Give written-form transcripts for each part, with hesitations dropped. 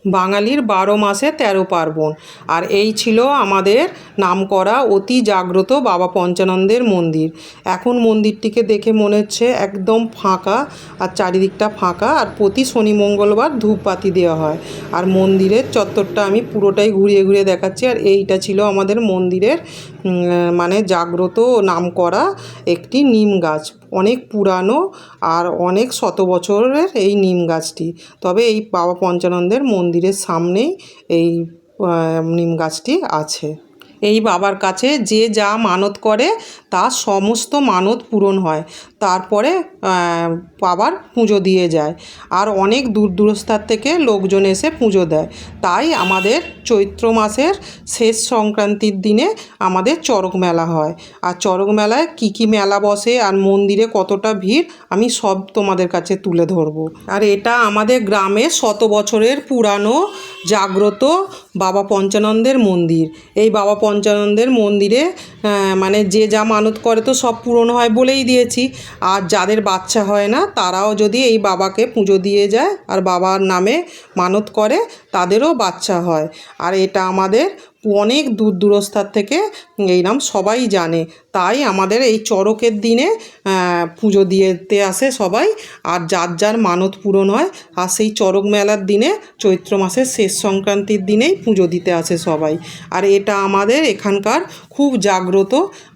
বাঙালির ১২ মাসে ১৩ পার্বণ। আর এই ছিল আমাদের নামকরা অতি জাগ্রত বাবা পঞ্চানন্দের মন্দির। এখন মন্দিরটিকে দেখে মনে হচ্ছে একদম ফাঁকা, আর চারিদিকটা ফাঁকা, আর প্রতি শনি মঙ্গলবার ধূপবাতি দেওয়া হয়। আর মন্দিরের চত্বরটা আমি পুরোটাই ঘুরিয়ে ঘুরিয়ে দেখাচ্ছি। আর এইটা ছিল আমাদের মন্দিরের মানে জাগ্রত নামকরা একটি নিম গাছ, অনেক পুরানো আর অনেক শত বছরের এই নিম গাছটি। তবে এই বাবা পঞ্চানন্দের মন্দিরের সামনেই এই নিম গাছটি আছে। এই বাবার কাছে যে যা মানত করে তার সমস্ত মানত পূরণ হয়। তারপরে বাবার পুজো দিয়ে যায়, আর অনেক দূর দূরস্থান থেকে লোকজন এসে পুজো দেয়। তাই আমাদের চৈত্র মাসের শেষ সংক্রান্তির দিনে আমাদের চড়ক মেলা হয়। আর চড়ক মেলায় কী কী মেলা বসে আর মন্দিরে কতটা ভিড় আমি সব তোমাদের কাছে তুলে ধরবো। আর এটা আমাদের গ্রামে শত বছরের পুরানো জাগ্রত বাবা পঞ্চানন্দের মন্দির। এই বাবা পঞ্চানন্দের মন্দিরে মানে যে যা মানত করে তো সব পূরণ হয় বলেই দিয়েছি। আর যাদের বাচ্চা হয় না তারাও যদি এই বাবাকে পুজো দিয়ে যায় আর বাবার নামে মানত করে তাদেরও বাচ্চা হয়। আর এটা আমাদের অনেক দূর দূরস্থান থেকে এই নাম সবাই জানে। তাই আমাদের এই চড়কের দিনে পুজো দিতে আসে সবাই, আর যার যার মানত পূরণ হয়। আর সেই চড়ক মেলার দিনে চৈত্র মাসের শেষ সংক্রান্তির দিনেই পুজো দিতে আসে সবাই। আর এটা আমাদের এখানকার খুব জাগ্রত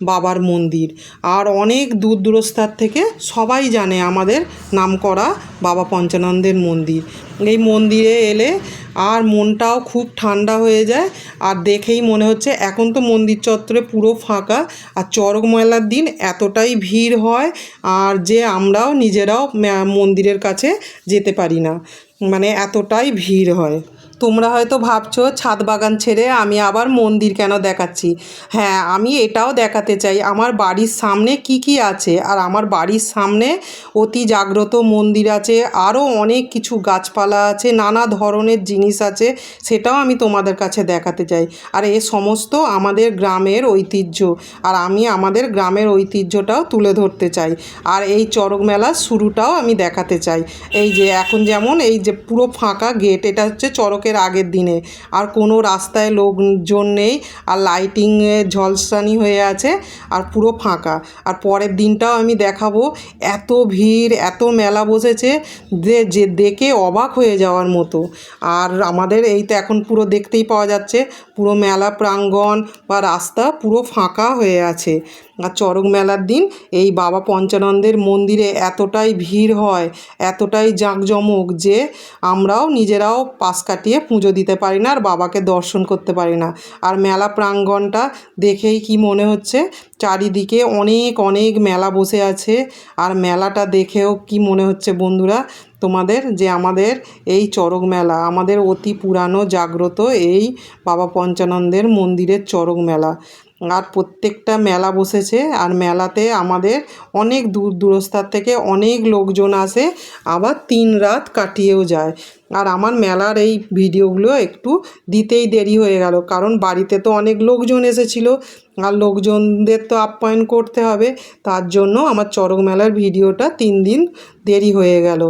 বাবার মন্দির। আর অনেক দূর দূরস্থান থেকে সবাই জানে আমাদের নামকরা বাবা পঞ্চানন্দের মন্দির। এই মন্দিরে এলে আর মনটাও খুব ঠান্ডা হয়ে যায়। আর দেখেই মনে হচ্ছে এখন তো মন্দির চত্বরে পুরো ফাঁকা, আর চড়ক মেলার দিন এতটাই ভিড় হয় আর যে আমরাও নিজেরাও মন্দিরের কাছে যেতে পারি না, মানে এতটাই ভিড় হয়। তোমরা হয়তো ভাবছো ছাদ বাগান ছেড়ে আমি আবার মন্দির কেন দেখাচ্ছি। হ্যাঁ, আমি এটাও দেখাতে চাই আমার বাড়ির সামনে কি কি আছে। আর আমার বাড়ির সামনে অতি জাগ্রত মন্দির আছে, আরও অনেক কিছু গাছপালা আছে, নানা ধরনের জিনিস আছে, সেটাও আমি তোমাদের কাছে দেখাতে চাই। আর এ সমস্ত আমাদের গ্রামের ঐতিহ্য, আর আমি আমাদের গ্রামের ঐতিহ্যটাও তুলে ধরতে চাই। আর এই চড়ক মেলার শুরুটাও আমি দেখাতে চাই। এই যে এখন যেমন এই যে পুরো ফাঁকা গেট, এটা হচ্ছে চড়কের আগের দিনে, আর কোনো রাস্তায় লোকজন নেই, আর লাইটিংয়ে ঝলসানি হয়ে আছে, আর পুরো ফাঁকা। আর পরের দিনটাও আমি দেখাবো, এত ভিড়, এত মেলা বসেছে যে দেখে অবাক হয়ে যাওয়ার মতো। আর আমাদের এই তো এখন পুরো দেখতেই পাওয়া যাচ্ছে পুরো মেলা প্রাঙ্গণ বা রাস্তা পুরো ফাঁকা হয়ে আছে। আর চড়ক মেলার দিন এই বাবা পঞ্চানন্দের মন্দিরে এতটাই ভিড় হয়, এতটাই জাঁকজমক যে আমরাও নিজেরাও পাশ কাটিয়ে পুজো দিতে পারি না আর বাবাকে দর্শন করতে পারি না। আর মেলা প্রাঙ্গণটা দেখেই কি মনে হচ্ছে চারিদিকে অনেক অনেক মেলা বসে আছে। আর মেলাটা দেখেও কি মনে হচ্ছে বন্ধুরা তোমাদের, যে আমাদের এই চড়ক মেলা আমাদের অতি পুরানো জাগ্রত এই বাবা পঞ্চানন্দের মন্দিরের চড়ক মেলা। আর প্রত্যেকটা মেলা বসেছে, আর মেলাতে আমাদের অনেক দূর দূরস্থান থেকে অনেক লোকজন আসে, আবার 3 রাত কাটিয়েও যায়। আর আমার মেলার এই ভিডিওগুলো একটু দিতেই দেরি হয়ে গেল, কারণ বাড়িতে তো অনেক লোকজন এসেছিলো, আর লোকজনদের তো আপ্যায়ন করতে হবে, তার জন্য আমার চড়ক মেলার ভিডিওটা 3 দিন দেরি হয়ে গেল।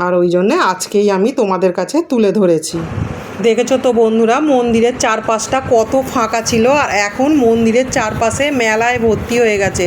আর ওই জন্যে আজকেই আমি তোমাদের কাছে তুলে ধরেছি। দেখেছো তো বন্ধুরা মন্দিরের চারপাশটা কত ফাঁকা ছিল, আর এখন মন্দিরের চারপাশে মেলায় ভর্তি হয়ে গেছে,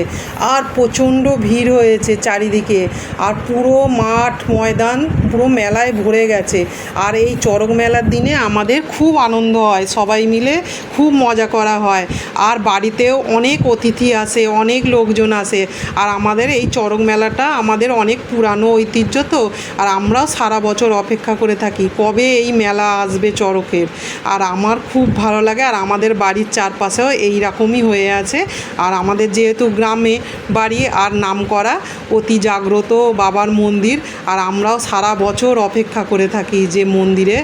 আর প্রচণ্ড ভিড় হয়েছে চারিদিকে, আর পুরো মাঠ ময়দান পুরো মেলায় ভরে গেছে। আর এই চড়ক মেলার দিনে আমাদের খুব আনন্দ হয়, সবাই মিলে খুব মজা করা হয়, আর বাড়িতেও অনেক অতিথি আসে, অনেক লোকজন আসে। আর আমাদের এই চড়ক মেলাটা আমাদের অনেক পুরানো ঐতিহ্য তো, আর আমরাও সারা বছর অপেক্ষা করে থাকি কবে এই মেলা আসবে চড়কের। আর আমার খুব ভালো লাগে, আর আমাদের বাড়ির চারপাশেও এই রকমই হয়ে আছে। আর আমাদের যেহেতু গ্রামে বাড়ি আর নামকরা অতি জাগ্রত বাবার মন্দির, আর আমরাও সারা বছর অপেক্ষা করে থাকি যে মন্দিরে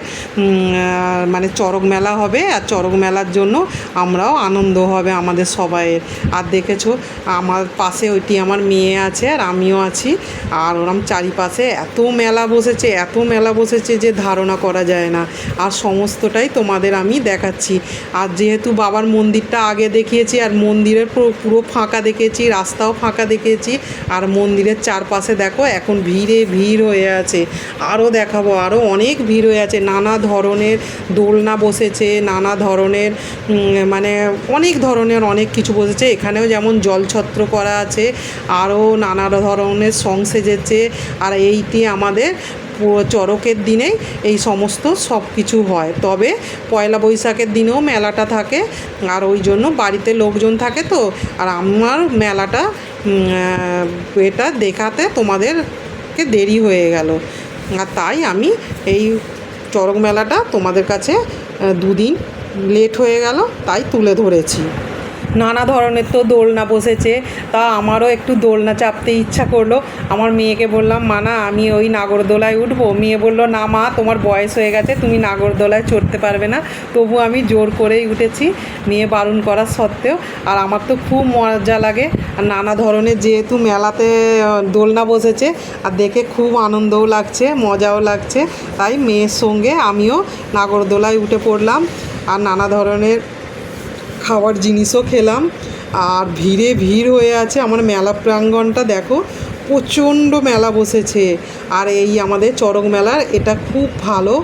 মানে চড়ক মেলা হবে, আর চড়ক মেলার জন্য আমরাও আনন্দ হবে আমাদের সবাইয়ের। আর দেখেছো আমার পাশে ওইটি আমার মেয়ে আছে আর আমিও আছি, আর ওরম চারিপাশে এত মেলা বসেছে, এত মেলা বসেছে যে ধারণা করা যায় না। আর সমস্তটাই তোমাদের আমি দেখাচ্ছি। আর যেহেতু বাবার মন্দিরটা আগে দেখিয়েছি আর মন্দিরের পুরো ফাঁকা দেখেছি, রাস্তাও ফাঁকা দেখেছি, আর মন্দিরের চারপাশে দেখো এখন ভিড় হয়ে আছে। আরও দেখাবো, আরও অনেক ভিড় হয়ে আছে, নানা ধরনের দোলনা বসেছে, নানা ধরনের মানে অনেক ধরনের অনেক কিছু বসেছে। এখানেও যেমন জলছত্র করা আছে, আরও নানা ধরনের সং সেজেছে। আর এইটি আমাদের চড়কের দিনেই এই সমস্ত সব কিছু হয়, তবে পয়লা বৈশাখের দিনেও মেলাটা থাকে। আর ওই জন্য বাড়িতে লোকজন থাকে তো, আর আমার মেলাটা এটা দেখাতে তোমাদেরকে দেরি হয়ে গেল, আর তাই আমি এই চড়ক মেলাটা তোমাদের কাছে দুদিন লেট হয়ে গেল, তাই তুলে ধরেছি। নানা ধরনের তো দোলনা বসেছে, তা আমারও একটু দোলনা চাপতে ইচ্ছা করলো। আমার মেয়েকে বললাম, মানা আমি ওই নাগরদোলায় উঠবো। মেয়ে বলল, না মা, তোমার বয়স হয়ে গেছে, তুমি নাগরদোলায় চড়তে পারবে না। তবু আমি জোর করেই উঠেছি, মেয়ে বারণ করা সত্ত্বেও। আর আমার তো খুব মজা লাগে, আর নানা ধরনের যেহেতু মেলাতে দোলনা বসেছে, আর দেখে খুব আনন্দও লাগছে, মজাও লাগছে, তাই মেয়ের সঙ্গে আমিও নাগরদোলায় উঠে পড়লাম। আর নানা ধরনের খাওয়ার জিনিসও খেলাম। আর ভিড় হয়ে আছে। আমার মেলা প্রাঙ্গণটা দেখো, প্রচণ্ড মেলা বসেছে। আর এই আমাদের চড়ক মেলার এটা খুব ভালো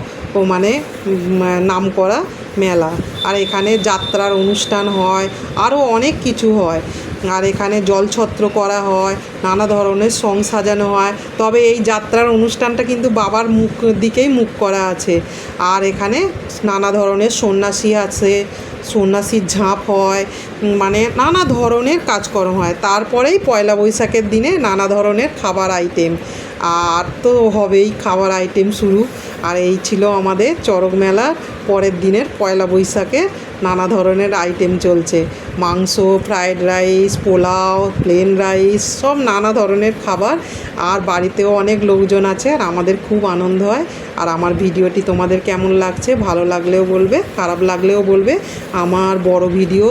মানে নামকরা মেলা। আর এখানে যাত্রার অনুষ্ঠান হয়, আরও অনেক কিছু হয়। আর এখানে জলছত্র করা হয়, নানা ধরনের সং সাজানো হয়। তবে এই যাত্রার অনুষ্ঠানটা কিন্তু বাবার মুখ দিকেই মুখ করা আছে। আর এখানে নানা ধরনের সন্ন্যাসী আছে, সন্ন্যাসীর ঝাঁপ হয়, মানে নানা ধরনের কাজকর্ম হয়। তারপরেই পয়লা বৈশাখের দিনে নানা ধরনের খাবার আইটেম, আর তো হবেই খাবার আইটেম শুরু। আর এই ছিল আমাদের চড়ক মেলা পরের দিনের পয়লা বৈশাখে নানা ধরনের আইটেম চলছে, মাংস, fried rice, pulao, plain rice, সব নানা ধরনের খাবার। আর বাড়িতেও অনেক লোকজন আছে, আর আমাদের খুব আনন্দ হয়। আর আমার ভিডিওটি তোমাদের কেমন লাগছে, ভালো লাগলেও বলবে, খারাপ লাগলেও বলবে। আমার বড় ভিডিও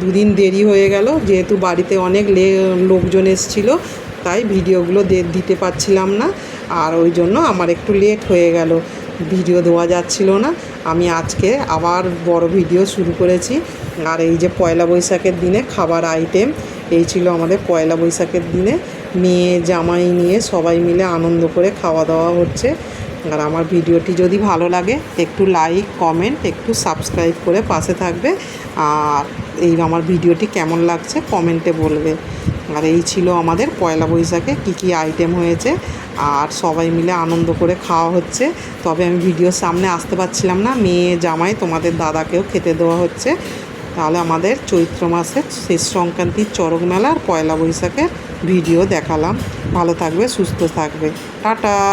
দুদিন দেরি হয়ে গেল, যেহেতু বাড়িতে অনেক লোকজন এসেছিলো, তাই ভিডিওগুলো দিতে পারছিলাম না। আর ওই জন্য আমার একটু লেট হয়ে গেল, ভিডিও দেওয়া যাচ্ছিল না। আমি আজকে আবার বড় ভিডিও শুরু করেছি। আর এই যে পয়লা বৈশাখের দিনে খাবার আইটেম, এই ছিল আমাদের পয়লা বৈশাখের দিনে মেয়ে জামাই নিয়ে সবাই মিলে আনন্দ করে খাওয়া দাওয়া হচ্ছে। আর আমার ভিডিওটি যদি ভালো লাগে একটু লাইক, কমেন্ট, একটু সাবস্ক্রাইব করে পাশে থাকবে। আর এই আমার ভিডিওটি কেমন লাগছে কমেন্টে বলবে। আর এই ছিল আমাদের পয়লা বৈশাখে কী আইটেম হয়েছে, আর সবাই মিলে আনন্দ করে খাওয়া হচ্ছে। তবে আমি ভিডিওর সামনে আসতে পারছিলাম না, মেয়ে জামাই তোমাদের দাদাকেও খেতে দেওয়া হচ্ছে। তাহলে আমাদের চৈত্র মাসের শেষ সংক্রান্তির চড়ক মেলা আর পয়লা বৈশাখের ভিডিও দেখালাম। ভালো থাকবে, সুস্থ থাকবে, টাটা।